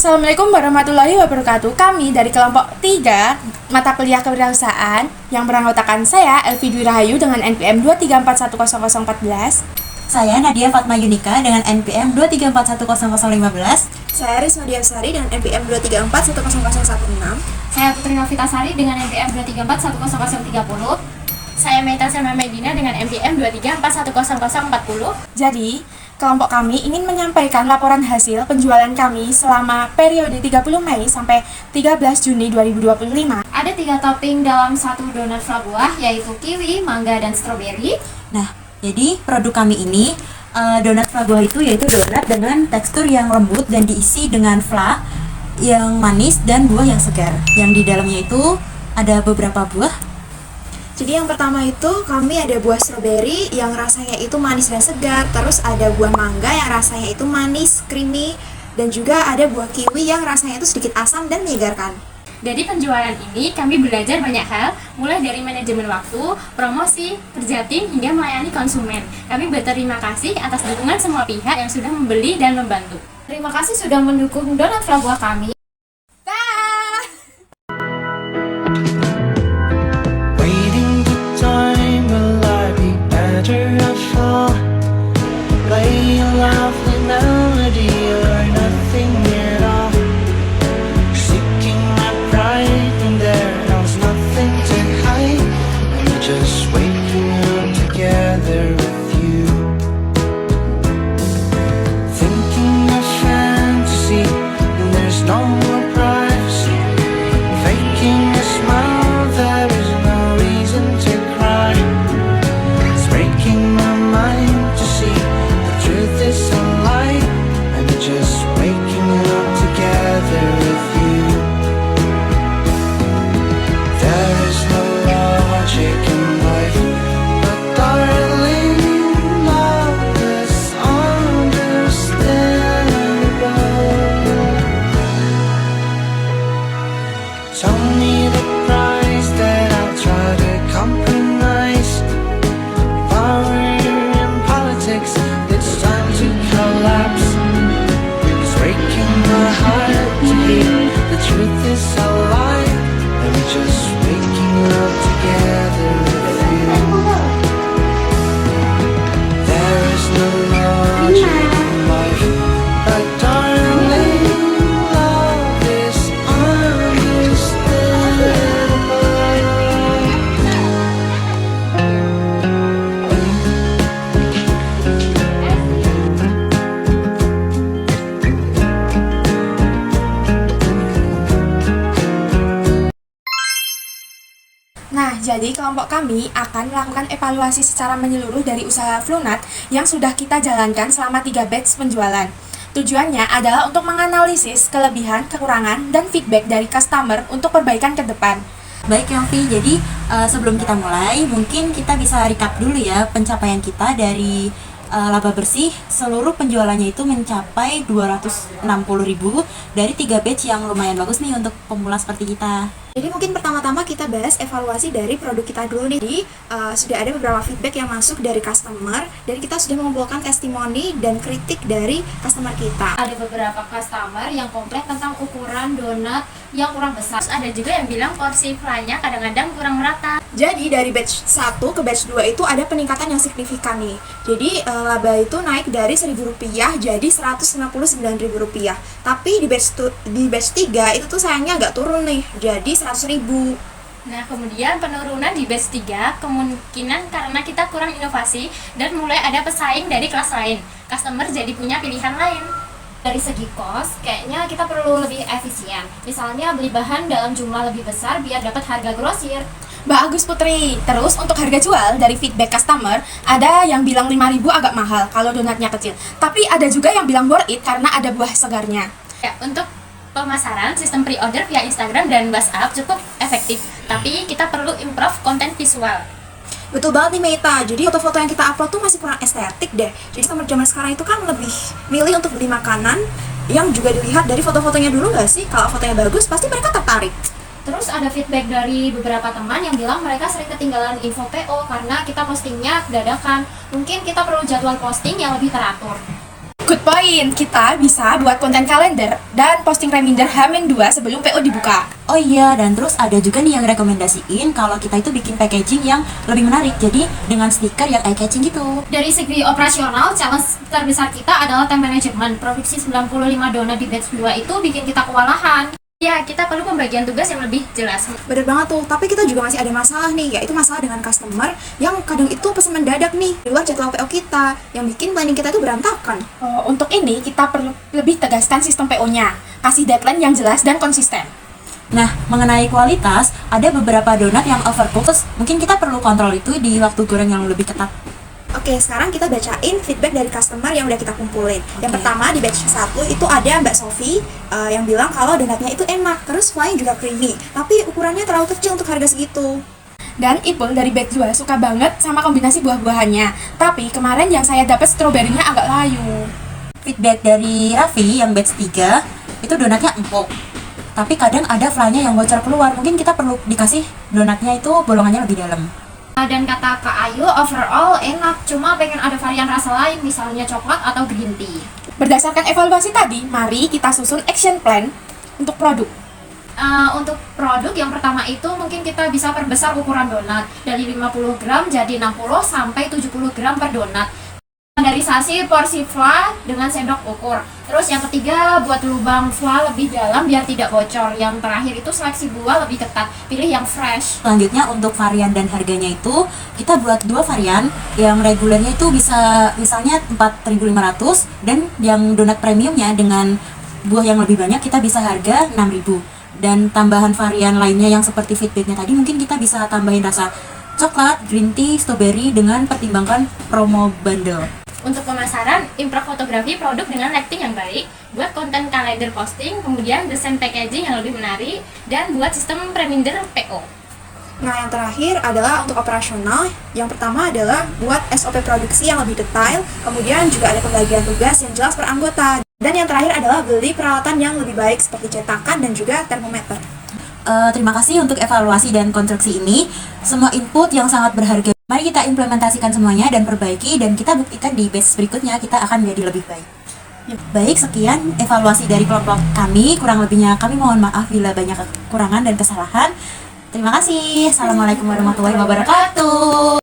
Assalamualaikum warahmatullahi wabarakatuh. Kami dari kelompok 3 mata kuliah kewirausahaan yang beranggotakan saya Elvi Dwi Rahayu dengan NPM 234100014. Saya Nadia Fatma Yunika dengan NPM 234100015. Saya Risma Diasari dengan NPM 234100016. Saya Putri Novitasari dengan NPM 234100030. Saya Meita Selma Medina dengan NPM 234100040. Jadi, kelompok kami ingin menyampaikan laporan hasil penjualan kami selama periode 30 Mei sampai 13 Juni 2025. Ada 3 topping dalam satu donat fla buah, yaitu kiwi, mangga, dan stroberi. Nah, jadi produk kami ini donat fla buah itu yaitu donat dengan tekstur yang lembut dan diisi dengan fla yang manis dan buah yang segar. Yang di dalamnya itu ada beberapa buah. Jadi yang pertama itu kami ada buah stroberi yang rasanya itu manis dan segar. Terus ada buah mangga yang rasanya itu manis, creamy. Dan juga ada buah kiwi yang rasanya itu sedikit asam dan menyegarkan. Dari penjualan ini, kami belajar banyak hal, mulai dari manajemen waktu, promosi, kerja tim, hingga melayani konsumen. Kami berterima kasih atas dukungan semua pihak yang sudah membeli dan membantu. Terima kasih sudah mendukung donat fla buah kami. Waiting for time, will I be better off? Play a lovely melody or nothing at all. Seeking my pride and there was nothing to hide. I'm just waking up together with you. Thinking of fantasy and there's no more privacy. Faking a smile, there is no reason to cry. It's breaking my mind to see the truth is a lie. I'm just waking up together with you. There is no logic in life, but darling, love is understandable. Tell me the price that I'll try to compromise. Power and politics, it's time to collapse. It's breaking my heart to hear the truth is a lie. I'm just waking up together with you. There is no logic in life, but darling, love is Nah, jadi kelompok kami akan melakukan evaluasi secara menyeluruh dari usaha Flunat yang sudah kita jalankan selama 3 batch penjualan. Tujuannya adalah untuk menganalisis kelebihan, kekurangan, dan feedback dari customer untuk perbaikan ke depan. Baik Yofi, jadi sebelum kita mulai, mungkin kita bisa recap dulu ya pencapaian kita dari laba bersih. Seluruh penjualannya itu mencapai 260.000 dari 3 batch yang lumayan bagus nih untuk pemula seperti kita. Jadi mungkin pertama-tama kita bahas evaluasi dari produk kita dulu nih. Jadi sudah ada beberapa feedback yang masuk dari customer dan kita sudah mengumpulkan testimoni dan kritik dari customer kita. Ada beberapa customer yang komplain tentang ukuran donat yang kurang besar. Terus ada juga yang bilang porsi flanya kadang-kadang kurang merata. Jadi dari batch 1 ke batch 2 itu ada peningkatan yang signifikan nih. Jadi laba itu naik dari Rp1.000 jadi Rp159.000. Tapi di batch 3 itu tuh sayangnya agak turun nih, jadi 100.000. Nah, kemudian penurunan di batch 3 kemungkinan karena kita kurang inovasi dan mulai ada pesaing dari kelas lain. Customer jadi punya pilihan lain. Dari segi cost, kayaknya kita perlu lebih efisien. Misalnya beli bahan dalam jumlah lebih besar biar dapat harga grosir. Bagus Putri. Terus untuk harga jual dari feedback customer, ada yang bilang 5.000 agak mahal kalau donatnya kecil. Tapi ada juga yang bilang worth it karena ada buah segarnya. Ya, untuk pemasaran, sistem pre-order via Instagram dan WhatsApp cukup efektif. Tapi kita perlu improve konten visual. Betul banget nih Meita, jadi foto-foto yang kita upload tuh masih kurang estetik deh. Jadi sama zaman sekarang itu kan lebih milih untuk beli makanan yang juga dilihat dari foto-fotonya dulu nggak sih? Kalau fotonya bagus, pasti mereka tertarik. Terus ada feedback dari beberapa teman yang bilang mereka sering ketinggalan info PO karena kita postingnya dadakan. Mungkin kita perlu jadwal posting yang lebih teratur. Good point. Kita bisa buat konten kalender dan posting reminder H-2 sebelum PO dibuka. Oh iya, dan terus ada juga nih yang rekomendasiin kalau kita itu bikin packaging yang lebih menarik. Jadi dengan stiker yang eye-catching gitu. Dari segi operasional, challenge terbesar kita adalah time management. Produksi 95 donat di batch 2 itu bikin kita kewalahan. Ya, kita perlu pembagian tugas yang lebih jelas. Bener banget tuh, tapi kita juga masih ada masalah nih, yaitu masalah dengan customer yang kadang itu pesan mendadak nih, di luar jadwal PO kita, yang bikin planning kita itu berantakan. Untuk ini kita perlu lebih tegaskan sistem PO-nya, kasih deadline yang jelas dan konsisten. Nah, mengenai kualitas, ada beberapa donat yang overcooked, terus mungkin kita perlu kontrol itu di waktu goreng yang lebih ketat. Oke, sekarang kita bacain feedback dari customer yang udah kita kumpulin. Yang Oke. pertama di batch 1 itu ada Mbak Sofi yang bilang kalau donatnya itu enak, terus flying juga creamy, tapi ukurannya terlalu kecil untuk harga segitu. Dan Ipul dari batch 2 suka banget sama kombinasi buah-buahannya. Tapi kemarin yang saya dapat stroberinya agak layu. Feedback dari Raffi yang batch 3, itu donatnya empuk. Tapi kadang ada fly-nya yang bocor keluar. Mungkin kita perlu dikasih donatnya itu bolongannya lebih dalam. Dan kata Kak Ayu, overall enak, cuma pengen ada varian rasa lain, misalnya coklat atau green tea. Berdasarkan evaluasi tadi, mari kita susun action plan untuk produk. Untuk produk yang pertama itu mungkin kita bisa perbesar ukuran donat dari 50 gram jadi 60 sampai 70 gram per donat. Standarisasi porsi fla dengan sendok ukur. Terus yang ketiga buat lubang fla lebih dalam biar tidak bocor. Yang terakhir itu seleksi buah lebih ketat, pilih yang fresh. Selanjutnya untuk varian dan harganya itu kita buat 2 varian. Yang regulernya itu bisa misalnya 4.500 dan yang donat premiumnya dengan buah yang lebih banyak kita bisa harga 6.000. Dan tambahan varian lainnya yang seperti feedbacknya tadi mungkin kita bisa tambahin rasa coklat, green tea, strawberry dengan pertimbangkan promo bundle. Untuk pemasaran, improve fotografi produk dengan lighting yang baik, buat konten kalender posting, kemudian desain packaging yang lebih menarik, dan buat sistem reminder PO. Nah, yang terakhir adalah untuk operasional. Yang pertama adalah buat SOP produksi yang lebih detail, kemudian juga ada pembagian tugas yang jelas per anggota. Dan yang terakhir adalah beli peralatan yang lebih baik seperti cetakan dan juga termometer. Terima kasih untuk evaluasi dan konstruksi ini. Semua input yang sangat berharga. Mari kita implementasikan semuanya dan perbaiki, dan kita buktikan di batch berikutnya kita akan menjadi lebih baik. Baik, sekian evaluasi dari kelompok kami. Kurang lebihnya kami mohon maaf bila banyak kekurangan dan kesalahan. Terima kasih. Assalamualaikum warahmatullahi wabarakatuh.